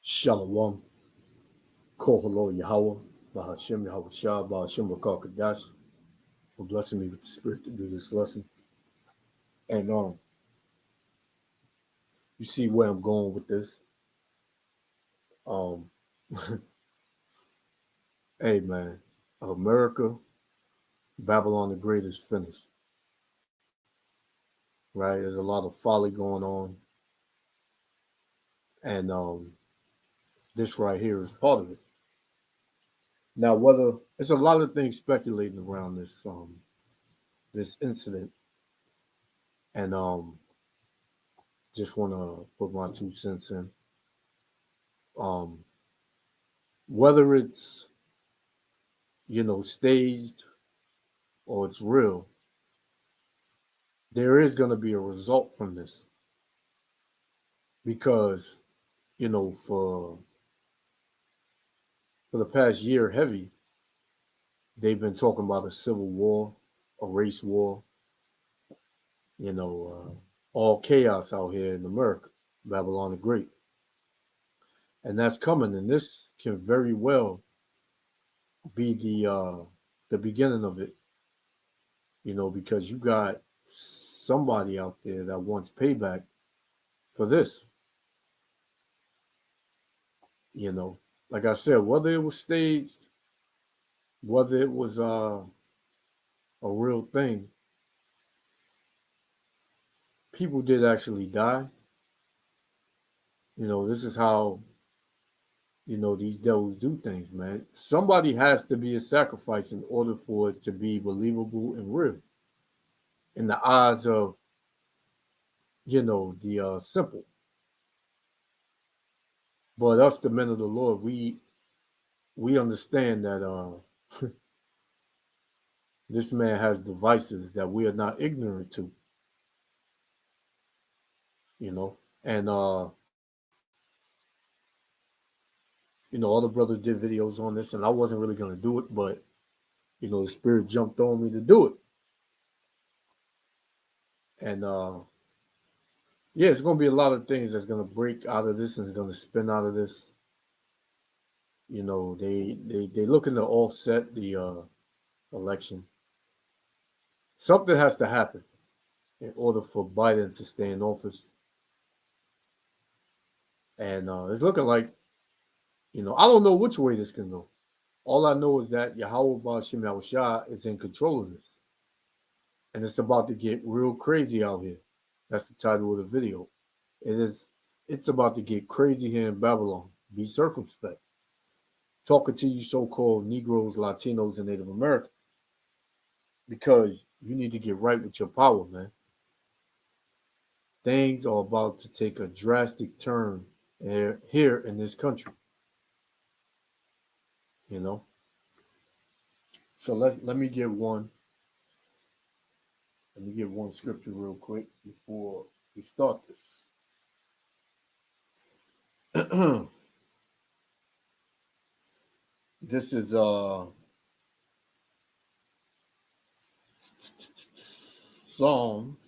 Shalom, Koholo Yahweh, Bahashem Yahweh Shah, Bahashem Rakakadash, for blessing me with the spirit to do this lesson. And you see where I'm going with this. Um, hey man, America, Babylon the Great is finished. Right? There's a lot of folly going on. And this right here is part of it. Now, whether there's a lot of things speculating around this incident, and just want to put my 2 cents in. Um, whether it's staged or it's real, there is going to be a result from this because for the past year, heavy, they've been talking about a civil war, a race war, all chaos out here in America, Babylon the Great, and that's coming, and this can very well be the beginning of it, because you got somebody out there that wants payback for this. Like I said, whether it was staged, whether it was a real thing, people did actually die. This is how these devils do things, man. Somebody has to be a sacrifice in order for it to be believable and real in the eyes of the simple. But us, the men of the Lord, we understand that this man has devices that we are not ignorant to, and all the brothers did videos on this, and I wasn't really gonna do it, but the spirit jumped on me to do it, and yeah, it's gonna be a lot of things that's gonna break out of this and it's gonna spin out of this. They looking to offset the election. Something has to happen in order for Biden to stay in office. And it's looking like, I don't know which way this can go. All I know is that Yahweh Ba'Shem Yahushua is in control of this. And it's about to get real crazy out here. That's the title of the video. It's about to get crazy here in Babylon. Be circumspect. Talking to you so-called Negroes, Latinos, and Native Americans. Because you need to get right with your power, man. Things are about to take a drastic turn here in this country. So let me get one. Let me get one scripture real quick before we start this. This is Psalms.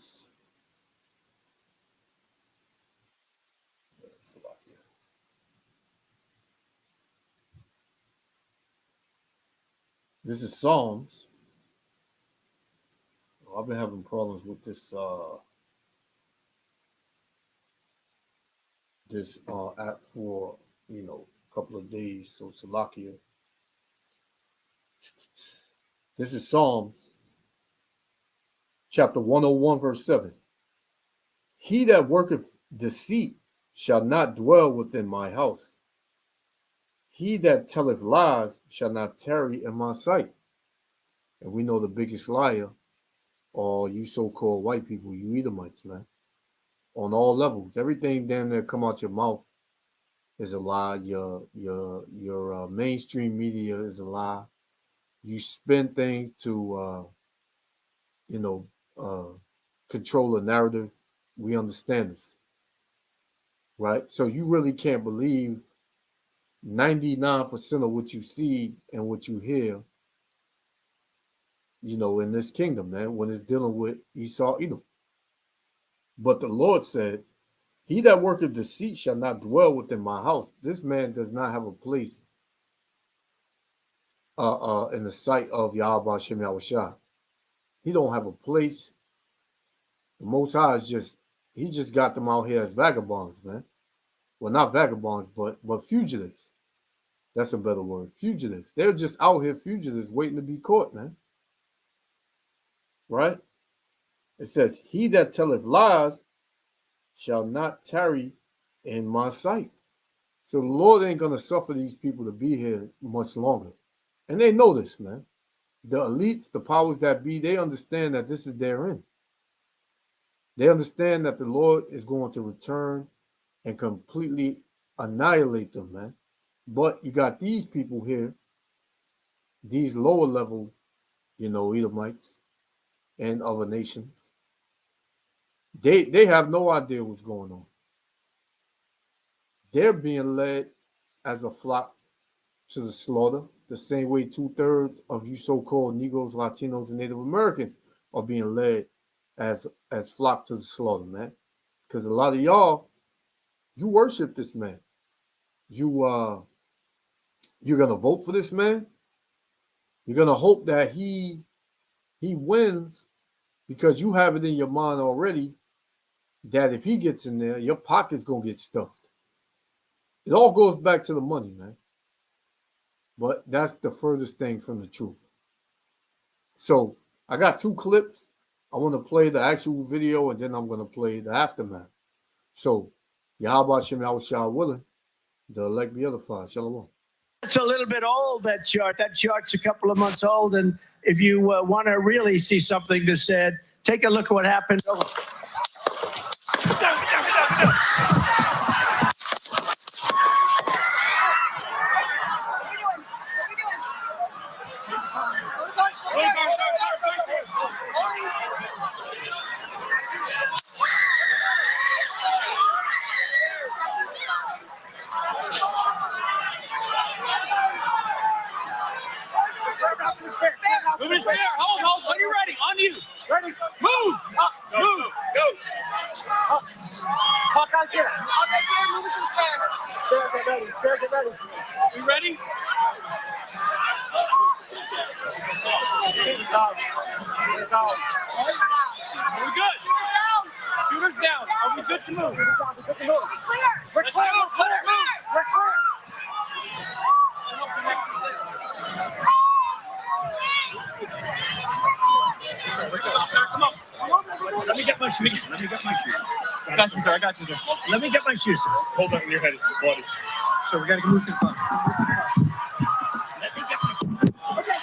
This is Psalms. I've been having problems with this app for a couple of days. So Salakia. This is Psalms chapter 101, verse 7. He that worketh deceit shall not dwell within my house. He that telleth lies shall not tarry in my sight. And we know the biggest liar are you so-called white people, you Edomites, man. On all levels, everything damn near come out your mouth is a lie. Your mainstream media is a lie. You spin things to control a narrative. We understand this, right? So you really can't believe 99% of what you see and what you hear, in this kingdom, man, when it's dealing with Esau, Edom. But the Lord said, He that worketh deceit shall not dwell within my house. This man does not have a place in the sight of Yahweh Hashem Yahushua. He don't have a place. The Most High is he just got them out here as vagabonds, man. Well, not vagabonds, but fugitives. That's a better word. Fugitives. They're just out here fugitives waiting to be caught, man. Right? It says, he that telleth lies shall not tarry in my sight. So the Lord ain't going to suffer these people to be here much longer. And they know this, man. The elites, the powers that be, they understand that this is their end. They understand that the Lord is going to return and completely annihilate them, man. But you got these people here, these lower level, Edomites and other nations. They have no idea what's going on. They're being led as a flock to the slaughter, the same way 2/3 of you so-called Negroes, Latinos, and Native Americans are being led as flock to the slaughter, man. Because a lot of y'all, you worship this man. You're gonna vote for this man. You're gonna hope that he wins because you have it in your mind already that if he gets in there, your pocket's gonna get stuffed. It all goes back to the money, man. But that's the furthest thing from the truth. So I got 2 clips. I want to play the actual video and then I'm going to play the aftermath. So, Yahweh Shem Yahushua willing, the elect be edified. Shalom. It's a little bit old, that chart. That chart's a couple of months old. And if you want to really see something that said, take a look at what happened. Moving spare. Hold. When you're ready. On you. Ready. Move. Up. Move. Go. Up. Hawkeye's here. Hawkeye's here. Moving to the spare. Spare, get ready. Spare, get ready. You ready? Are we good? Shooters down. Are we good to move? We're clear. We're clear. Let's move. We're clear. Come on. Let me get my shoes. I got you, sir. Let me get my shoes, sir. Hold on, your head is bloody. So we got to move to the bus. Let me get my shoes. Okay,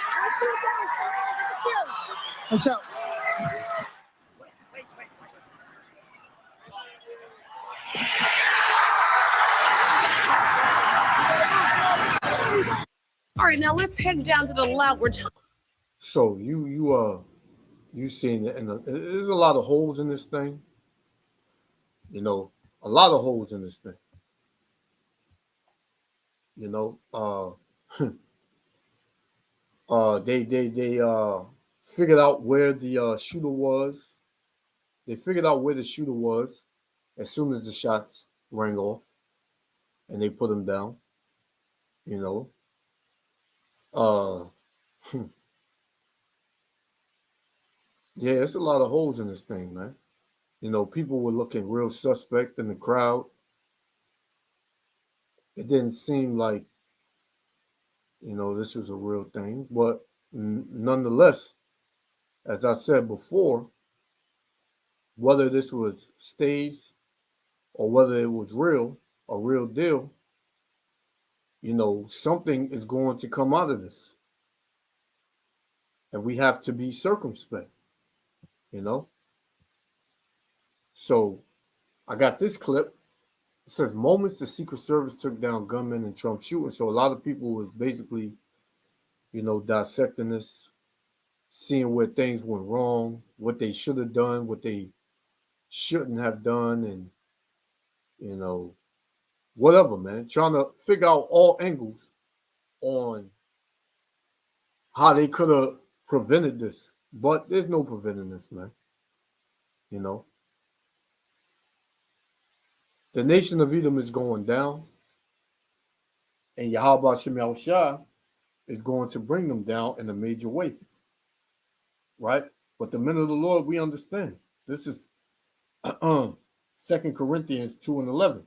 Watch out. All right, now let's head down to the lot. So you seen it, and there's a lot of holes in this thing. A lot of holes in this thing. They figured out where the shooter was. They figured out where the shooter was as soon as the shots rang off, and they put him down. Yeah, it's a lot of holes in this thing, man. People were looking real suspect in the crowd. It didn't seem like, this was a real thing. But nonetheless, as I said before, whether this was staged or whether it was real, a real deal, something is going to come out of this. And we have to be circumspect, So I got this clip. It says, moments the Secret Service took down gunmen in Trump shooting. So a lot of people was basically, dissecting this, seeing where things went wrong, what they should have done, what they shouldn't have done, and, whatever, man. Trying to figure out all angles on how they could have prevented this. But there's no preventing this, man. The nation of Edom is going down, and Yahweh Shem Shah is going to bring them down in a major way, right? But the men of the Lord, we understand. This is 2 Corinthians 2 and 11.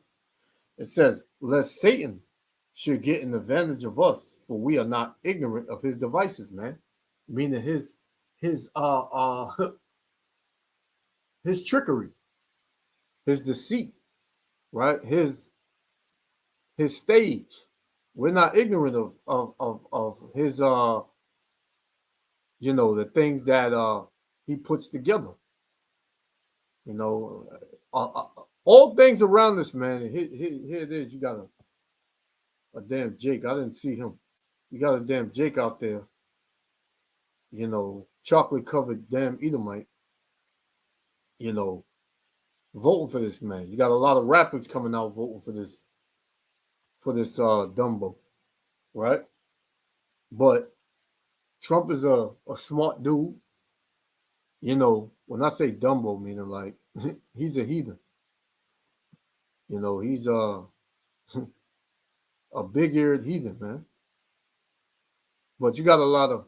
It says, lest Satan should get an advantage of us, for we are not ignorant of his devices, man. Meaning his his his trickery, his deceit, right? His stage. We're not ignorant of his the things that he puts together. You know, all things around us, man. And here it is. You got a damn Jake. I didn't see him. You got a damn Jake out there. Chocolate covered damn Edomite. Voting for this man. You got a lot of rappers coming out voting for this Dumbo, right? But Trump is a smart dude. When I say Dumbo, meaning like he's a heathen. He's a big-eared heathen, man. But you got a lot of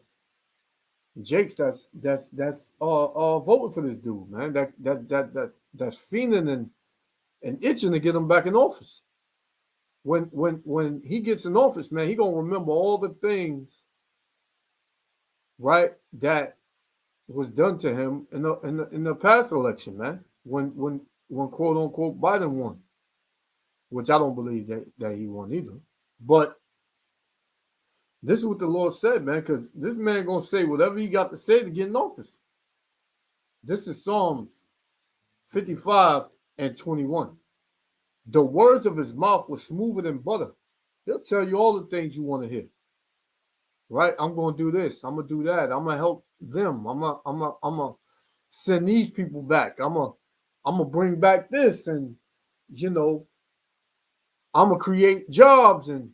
Jakes that's voting for this dude, man. That's fiending and itching to get him back in office. When he gets in office, man, he gonna remember all the things, right, that was done to him in the past election, man. When quote unquote Biden won, which I don't believe that he won either. But this is what the Lord said, man, because this man gonna say whatever he got to say to get in office. This is Psalms 55 and 21. The words of his mouth were smoother than butter. He'll tell you all the things you want to hear. Right? I'm gonna do this. I'm gonna do that. I'm gonna help them. I'm gonna send these people back. I'm gonna bring back this, and I'm gonna create jobs, and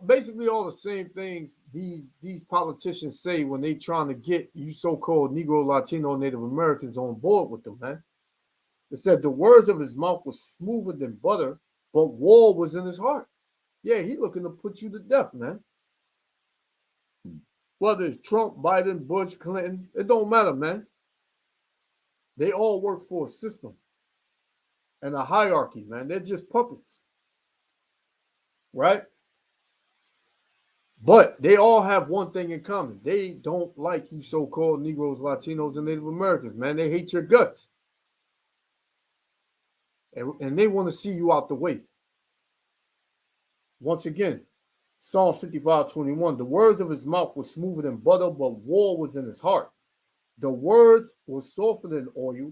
basically all the same things these politicians say when they trying to get you so-called Negro, Latino, Native Americans on board with them, man. It said the words of his mouth was smoother than butter, but war was in his heart. Yeah, he looking to put you to death, man. Whether it's Trump, Biden, Bush, Clinton, it don't matter, man. They all work for a system and a hierarchy, man. They're just puppets, right? But they all have one thing in common. They don't like you so-called Negroes, Latinos, and Native Americans, man. They hate your guts. And they want to see you out the way. Once again, Psalm 55:21, the words of his mouth were smoother than butter, but war was in his heart. The words were softer than oil,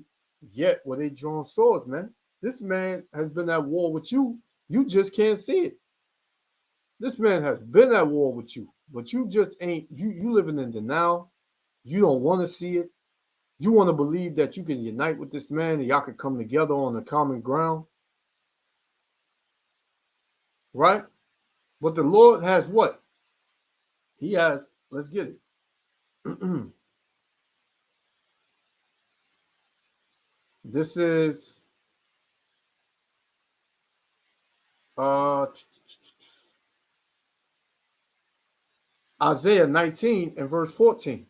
yet were they drawn swords, man. This man has been at war with you. You just can't see it. This man has been at war with you, but you just ain't, you living in denial. You don't want to see it. You want to believe that you can unite with this man and y'all can come together on a common ground. Right? But the Lord has what? He has, let's get it. This is Isaiah 19 and verse 14.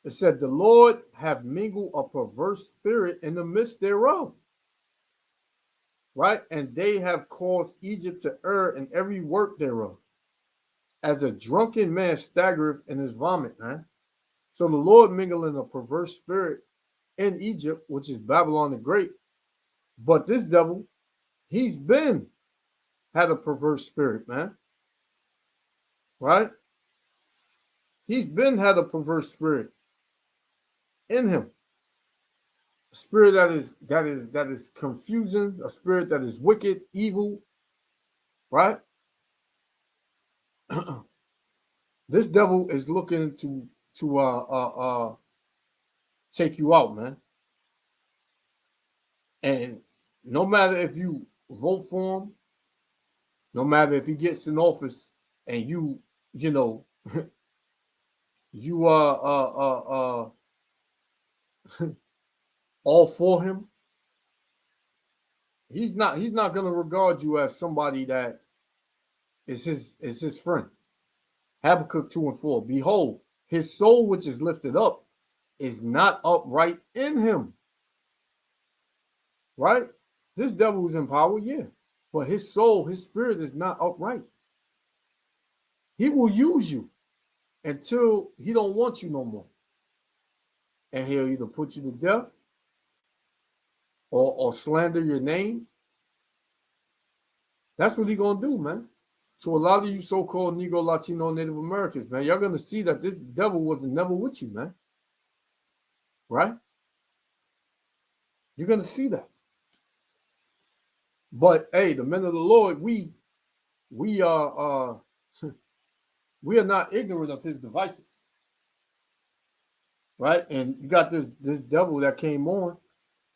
It said, the Lord have mingled a perverse spirit in the midst thereof. Right? And they have caused Egypt to err in every work thereof. As a drunken man staggereth in his vomit, man. So the Lord mingling a perverse spirit in Egypt, which is Babylon the Great. But this devil, he's been had a perverse spirit, man. Right? He's been had a perverse spirit in him. A spirit that is confusing, a spirit that is wicked, evil, right? This devil is looking to take you out, man. And no matter if you vote for him, no matter if he gets in office and you you all for him, He's not going to regard you as somebody that is his friend. Habakkuk 2:4. Behold, his soul which is lifted up is not upright in him. Right? This devil is in power, yeah. But his soul, his spirit is not upright. He will use you until he don't want you no more. And he'll either put you to death or slander your name. That's what he's going to do, man. To a lot of you so-called Negro, Latino, Native Americans, man, you're going to see that this devil was never with you, man. Right? You're going to see that. But, hey, the men of the Lord, we are we are not ignorant of his devices. Right? And you got this devil that came on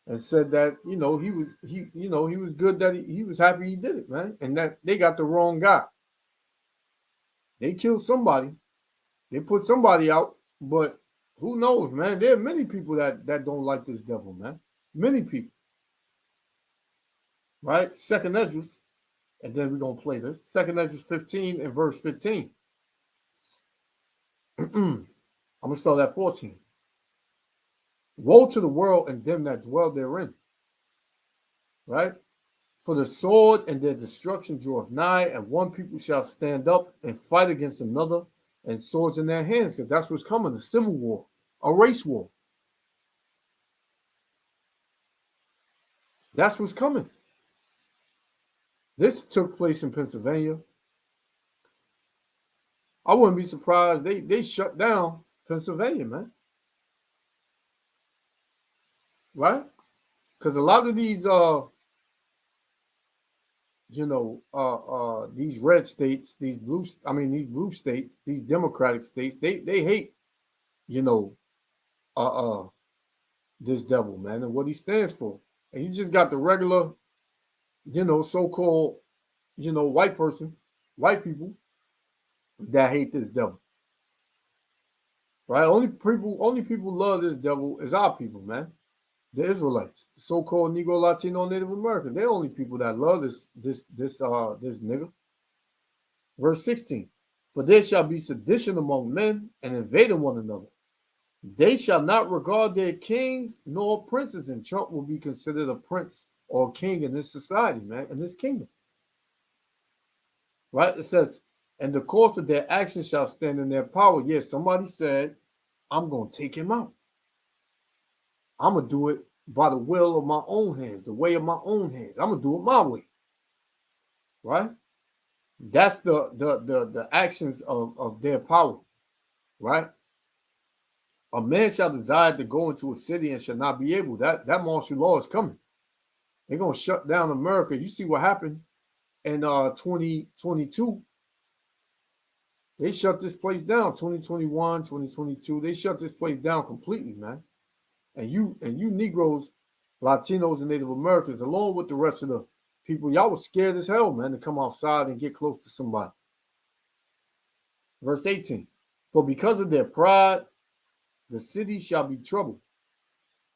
and said that, he was good, that he was happy he did it, man. And that they got the wrong guy. They killed somebody. They put somebody out, but who knows, man? There are many people that don't like this devil, man. Many people. Right? Second Esdras, and then we're going to play this. Second Esdras 15 and verse 15. I'm going to start at 14. Woe to the world and them that dwell therein. Right? For the sword and their destruction draweth nigh, and one people shall stand up and fight against another, and swords in their hands, because that's what's coming, a civil war, a race war. That's what's coming. This took place in Pennsylvania. I wouldn't be surprised. They shut down Pennsylvania, man. Right? Because a lot of these these red states, these blue states, these democratic states, they hate, this devil, man, and what he stands for. And you just got the regular, so-called, white people that hate this devil. Right? Only people love this devil is our people, man. The Israelites, the so-called Negro, Latino, Native American. They're the only people that love this nigga. Verse 16. For there shall be sedition among men and invading one another. They shall not regard their kings nor princes, and Trump will be considered a prince or a king in this society, man, in this kingdom. Right? It says, and the course of their actions shall stand in their power. Yes, somebody said, I'm going to take him out. I'm going to do it by the will of my own hands, the way of my own hands. I'm going to do it my way. Right? That's the actions of their power. Right? A man shall desire to go into a city and shall not be able. That martial law is coming. They're going to shut down America. You see what happened in 2022. They shut this place down. 2021, 2022. They shut this place down completely, man. And you Negroes, Latinos, and Native Americans, along with the rest of the people, y'all was scared as hell, man, to come outside and get close to somebody. Verse 18. For because of their pride, the city shall be troubled.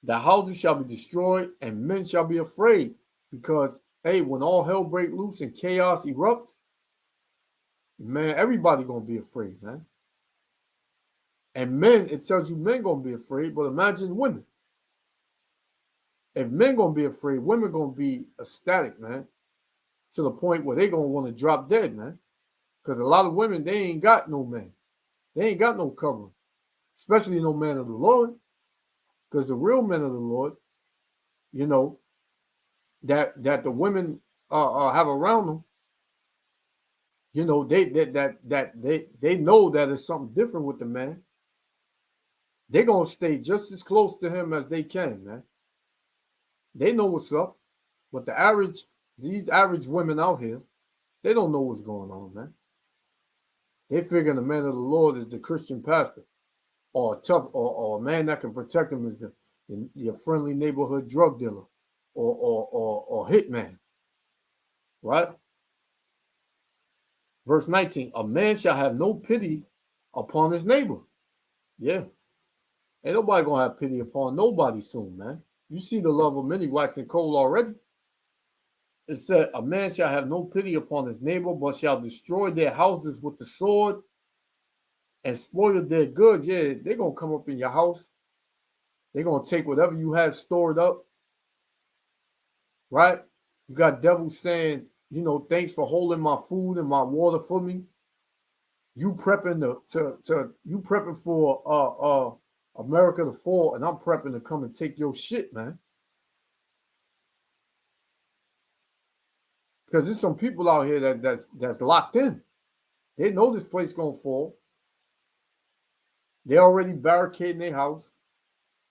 The houses shall be destroyed, and men shall be afraid. Because, hey, when all hell break loose and chaos erupts, man, everybody gonna be afraid, man. And men, it tells you men gonna be afraid, but imagine women. If men gonna be afraid, women gonna be ecstatic, man, to the point where they gonna want to drop dead, man. Because a lot of women, they ain't got no man. They ain't got no covering, especially no man of the Lord. Because the real men of the Lord, that the women have around them, they know that it's something different with the man. They're gonna stay just as close to him as they can, man. They know what's up, but these average women out here, they don't know what's going on, man. They figure the man of the Lord is the Christian pastor, or a tough, or a man that can protect them is your friendly neighborhood drug dealer, or hitman, right? Verse 19: a man shall have no pity upon his neighbor. Yeah, ain't nobody gonna have pity upon nobody soon, man. You see the love of many waxing cold already. It said, a man shall have no pity upon his neighbor, but shall destroy their houses with the sword and spoil their goods. Yeah, they're going to come up in your house. They're going to take whatever you have stored up, right? You got devils saying, you know, thanks for holding my food and my water for me. You prepping you prepping for America to fall, and I'm prepping to come and take your shit, man. Because there's some people out here that's locked in. They know this place gonna fall. They already barricading their house.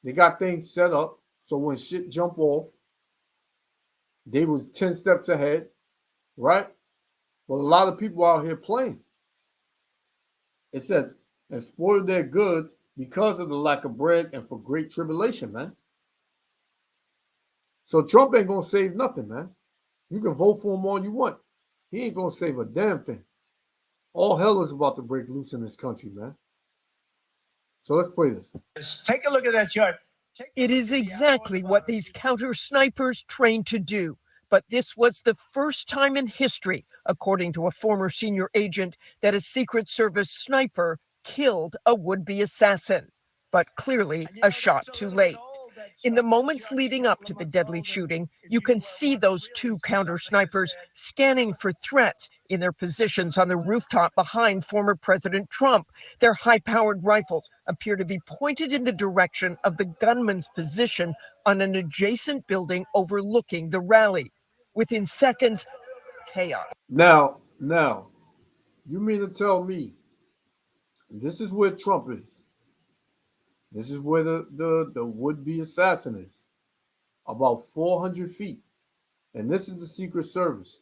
They got things set up so when shit jump off, they was 10 steps ahead, right? But a lot of people out here playing. It says, and spoil their goods because of the lack of bread and for great tribulation, man. So Trump ain't gonna save nothing, man. You can vote for him all you want. He ain't gonna save a damn thing. All hell is about to break loose in this country, man. So let's play this. Take a look at that chart. It is exactly what these counter snipers trained to do. But this was the first time in history, according to a former senior agent, that a Secret Service sniper killed a would-be assassin. But clearly a shot too late. In the moments leading up to the deadly shooting, you can see those two counter snipers scanning for threats in their positions on the rooftop behind former President Trump. Their high-powered rifles appear to be pointed in the direction of the gunman's position on an adjacent building overlooking the rally. Within seconds, chaos. Now, you mean to tell me this is where Trump is? This is where the would-be assassin is, about 400 feet. And this is the Secret Service.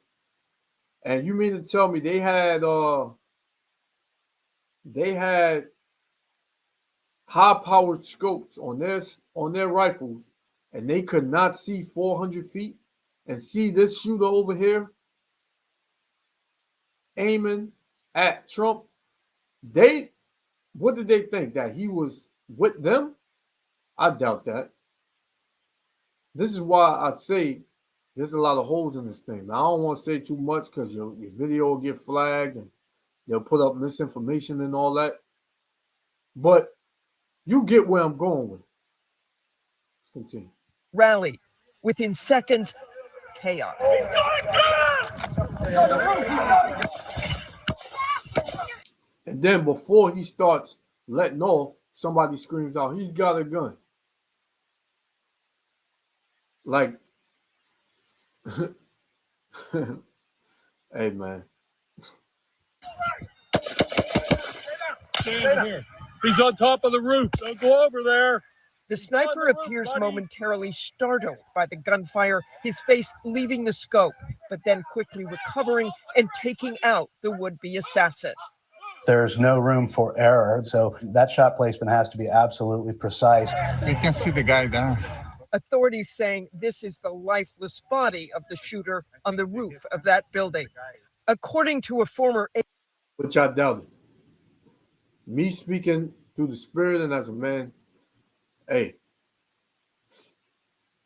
And you mean to tell me they had high-powered scopes on their rifles, and they could not see 400 feet and see this shooter over here aiming at Trump? What did they think, that he was with them? I doubt that. This is why I say there's a lot of holes in this thing. Now, I don't want to say too much because your video will get flagged and they'll put up misinformation and all that. But you get where I'm going with. Let's continue. Rally. Within seconds, chaos. And then before he starts letting off, somebody screams out, he's got a gun. Like, hey, man. Stand here. He's on top of the roof. Don't go over there. The sniper appears momentarily startled by the gunfire, his face leaving the scope, but then quickly recovering and taking out the would-be assassin. There's no room for error, so that shot placement has to be absolutely precise. You can see the guy there. Authorities saying this is the lifeless body of the shooter on the roof of that building. According to a former... Which I doubted. Me speaking through the spirit and as a man, hey,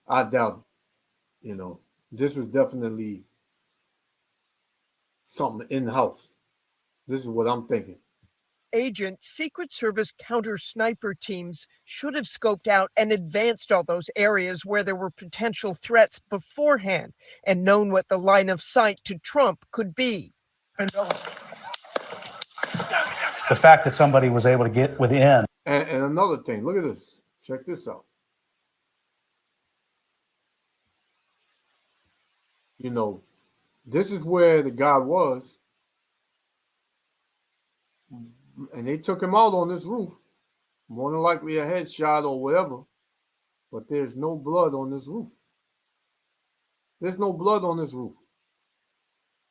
I doubt it. You know, this was definitely something in-house. This is what I'm thinking. Agent, Secret Service counter sniper teams should have scoped out and advanced all those areas where there were potential threats beforehand and known what the line of sight to Trump could be. The fact that somebody was able to get within. And another thing, look at this. Check this out. You know, this is where the guy was. And they took him out on this roof. More than likely a headshot or whatever. But there's no blood on this roof. There's no blood on this roof.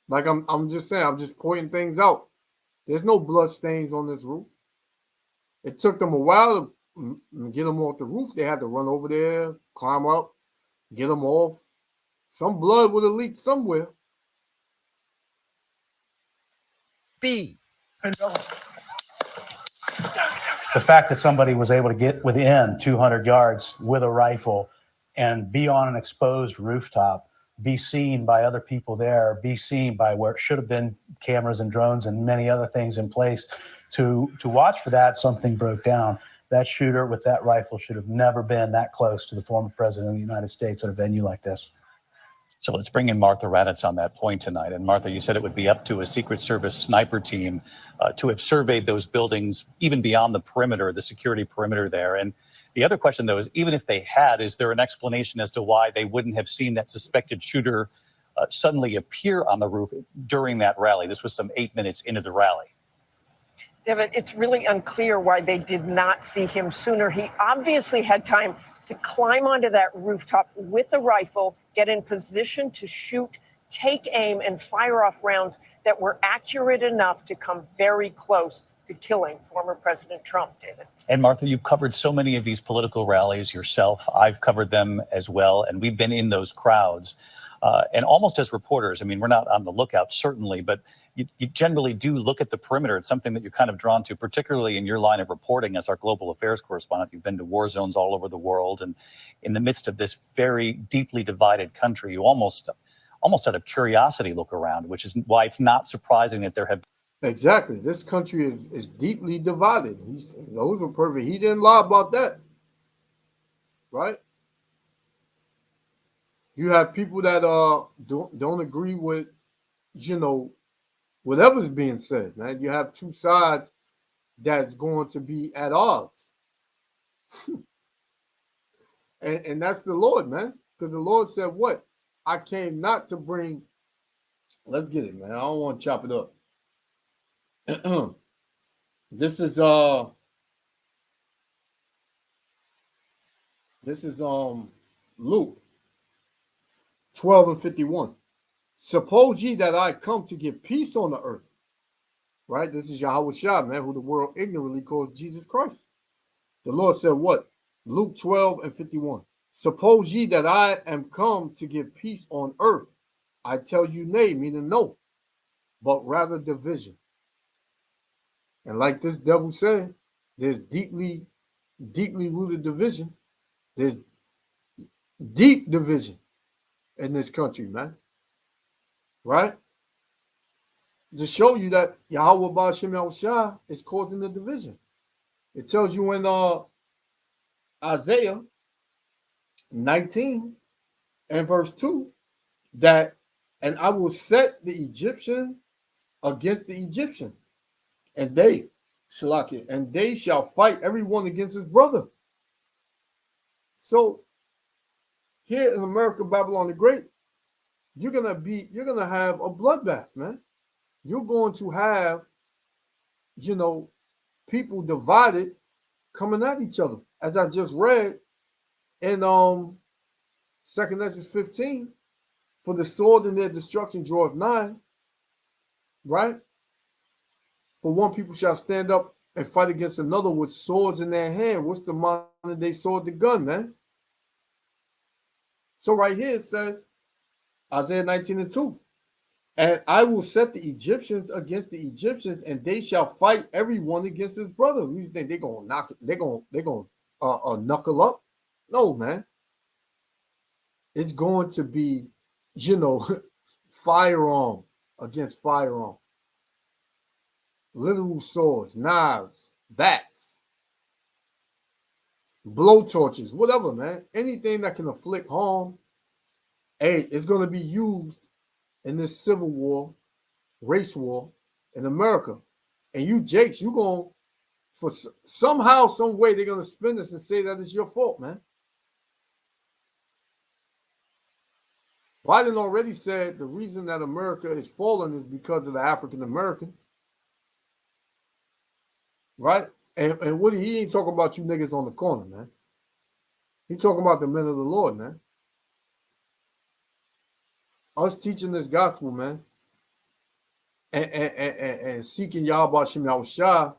Like I'm just saying, I'm just pointing things out. There's no blood stains on this roof. It took them a while to get them off the roof. They had to run over there, climb up, get them off. Some blood would have leaked somewhere. B. The fact that somebody was able to get within 200 yards with a rifle and be on an exposed rooftop, be seen by other people there, be seen by where it should have been cameras and drones and many other things in place to watch for that. Something broke down. That shooter with that rifle should have never been that close to the former president of the United States at a venue like this. So let's bring in Martha Raddatz on that point tonight. And Martha, you said it would be up to a Secret Service sniper team to have surveyed those buildings, even beyond the perimeter, the security perimeter there. And the other question, though, is even if they had, is there an explanation as to why they wouldn't have seen that suspected shooter suddenly appear on the roof during that rally? This was some 8 minutes into the rally. Devin, it's really unclear why they did not see him sooner. He obviously had time to climb onto that rooftop with a rifle, get in position to shoot, take aim, and fire off rounds that were accurate enough to come very close to killing former President Trump, David. And Martha, you've covered so many of these political rallies yourself. I've covered them as well, and we've been in those crowds. And almost as reporters, I mean, we're not on the lookout, certainly, but you generally do look at the perimeter. It's something that you're kind of drawn to, particularly in your line of reporting as our global affairs correspondent. You've been to war zones all over the world. And in the midst of this very deeply divided country, you almost out of curiosity look around, which is why it's not surprising that there have. Exactly. This country is deeply divided. Those were perfect. He didn't lie about that. Right? You have people that don't agree with, whatever's being said, man. You have two sides that's going to be at odds. and that's the Lord, man. Because the Lord said what? I came not to bring, let's get it, man. I don't want to chop it up. This is Luke 12:51. Suppose ye that I come to give peace on the earth. Right? This is Yahweh Shah, man, who the world ignorantly calls Jesus Christ. The Lord said what? Luke 12:51. Suppose ye that I am come to give peace on earth. I tell you nay, meaning no, but rather division. And like this devil said, there's deeply rooted division. There's deep division in this country, man. Right? To show you that Yahweh Ba'ashem Yahushua is causing the division. It tells you in Isaiah 19 and verse 2 that, and I will set the Egyptian against the Egyptians, and they shall fight everyone against his brother. So here in America, Babylon the Great, you're gonna have a bloodbath, man. You're going to have, people divided coming at each other. As I just read in 2 Ezra 15, for the sword in their destruction draweth nigh, right? For one people shall stand up and fight against another with swords in their hand. What's the modern day sword? The gun, man. So right here it says, Isaiah 19:2, and I will set the Egyptians against the Egyptians, and they shall fight everyone against his brother. You think they're gonna knock it? They're gonna knuckle up? No, man. It's going to be, firearm against firearm. Literal swords, knives, bats, blow torches, whatever, man. Anything that can inflict harm, hey, it's going to be used in this civil war, race war in America. And you, Jakes, you going for somehow, some way, they're going to spin this and say that it's your fault, man. Biden already said the reason that America is falling is because of the African Americans. Right? And what he ain't talking about you niggas on the corner, man. He talking about the men of the Lord, man. Us teaching this gospel, man, and seeking Yahweh Shem Yahushua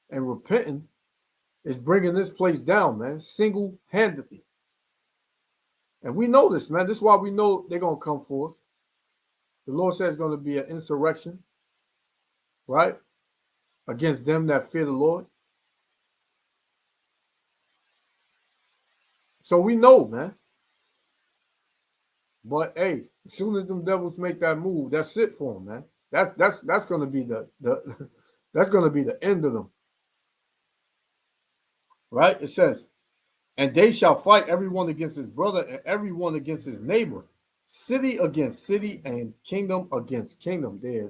and repenting is bringing this place down, man, single-handedly. And we know this, man. This is why we know they're going to come forth. The Lord says it's going to be an insurrection, right, against them that fear the Lord. So we know, man. But, hey, As soon as them devils make that move, that's it for them, man. That's gonna be the that's gonna be the end of them. Right? It says, and they shall fight everyone against his brother and everyone against his neighbor, city against city and kingdom against kingdom. There,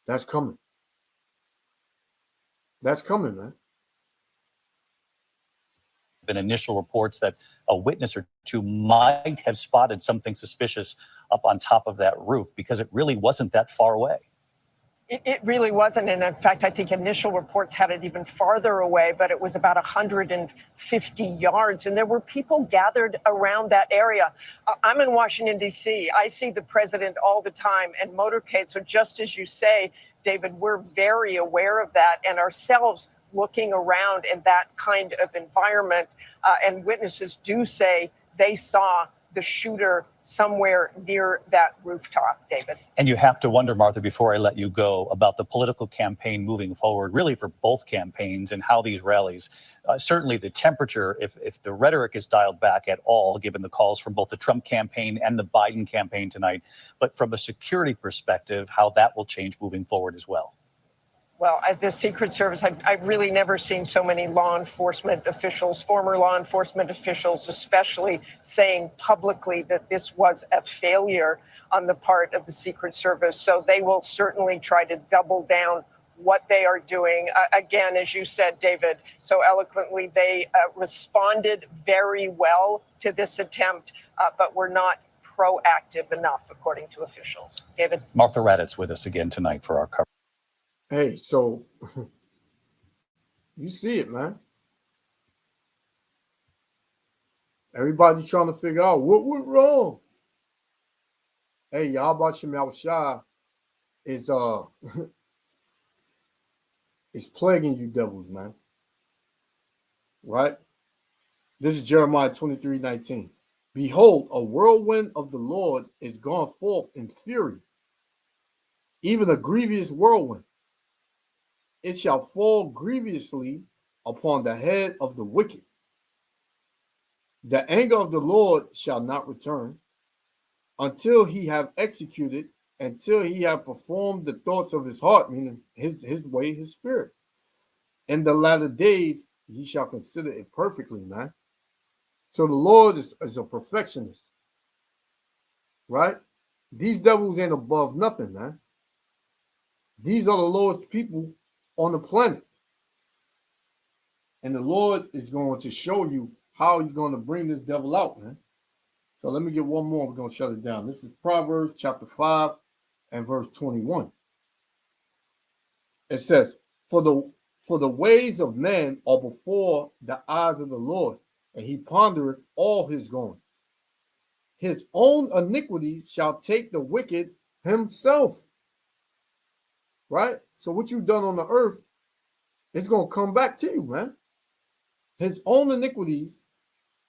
that's coming. That's coming, man. Been initial reports that a witness or two might have spotted something suspicious up on top of that roof because it really wasn't that far away. It really wasn't. And in fact, I think initial reports had it even farther away, but it was about 150 yards. And there were people gathered around that area. I'm in Washington, D.C. I see the president all the time and motorcade. So just as you say, David, we're very aware of that and ourselves looking around in that kind of environment. And witnesses do say they saw the shooter somewhere near that rooftop, David. And you have to wonder, Martha, before I let you go, about the political campaign moving forward, really for both campaigns and how these rallies, certainly the temperature, if the rhetoric is dialed back at all, given the calls from both the Trump campaign and the Biden campaign tonight, but from a security perspective, how that will change moving forward as well. Well, at the Secret Service, I've really never seen so many law enforcement officials, former law enforcement officials especially, saying publicly that this was a failure on the part of the Secret Service. So they will certainly try to double down what they are doing. Again, as you said, David, so eloquently, they responded very well to this attempt, but were not proactive enough, according to officials. David? Martha Raddatz with us again tonight for our coverage. Hey, so you see it, man. Everybody trying to figure out what went wrong. Hey, Yahweh Shem Yahushua is is plaguing you devils, man. Right? This is Jeremiah 23:19. Behold, a whirlwind of the Lord is gone forth in fury, even a grievous whirlwind. It shall fall grievously upon the head of the wicked. The anger of the Lord shall not return until he have executed, until he have performed the thoughts of his heart, meaning his way, his spirit. In the latter days, he shall consider it perfectly, man. So the Lord is a perfectionist, right? These devils ain't above nothing, man. These are the Lord's people on the planet. And the Lord is going to show you how he's going to bring this devil out, man. So let me get one more. We're going to shut it down. This is Proverbs chapter 5 and verse 21. It says, For the ways of man are before the eyes of the Lord, and he pondereth all his goings. His own iniquity shall take the wicked himself. Right? So what you've done on the earth is going to come back to you, man. His own iniquities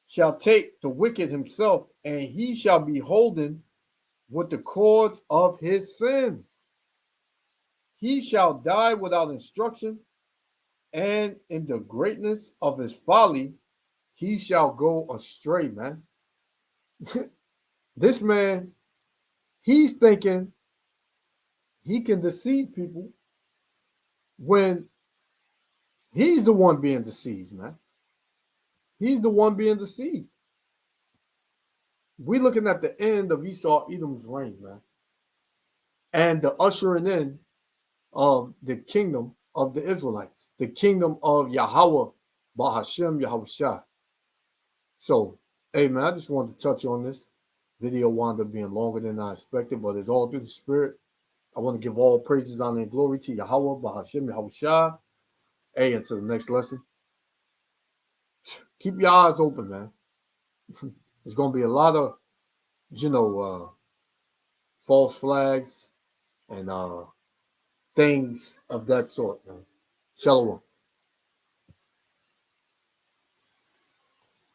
shall take the wicked himself, and he shall be holden with the cords of his sins. He shall die without instruction, and in the greatness of his folly, he shall go astray, man. This man, he's thinking he can deceive people when he's the one being deceived, man. He's the one being deceived. We're looking at the end of Esau Edom's reign, man. And the ushering in of the kingdom of the Israelites, the kingdom of Yahweh, Bahashem Yahushua. So, hey, man, I just wanted to touch on this. Video wound up being longer than I expected, but it's all through the Spirit. I want to give all praises, honor, and glory to Yahweh, Bahashem Yahushua. Hey, until the next lesson. Keep your eyes open, man. There's going to be a lot of, false flags and things of that sort, man. Shalom.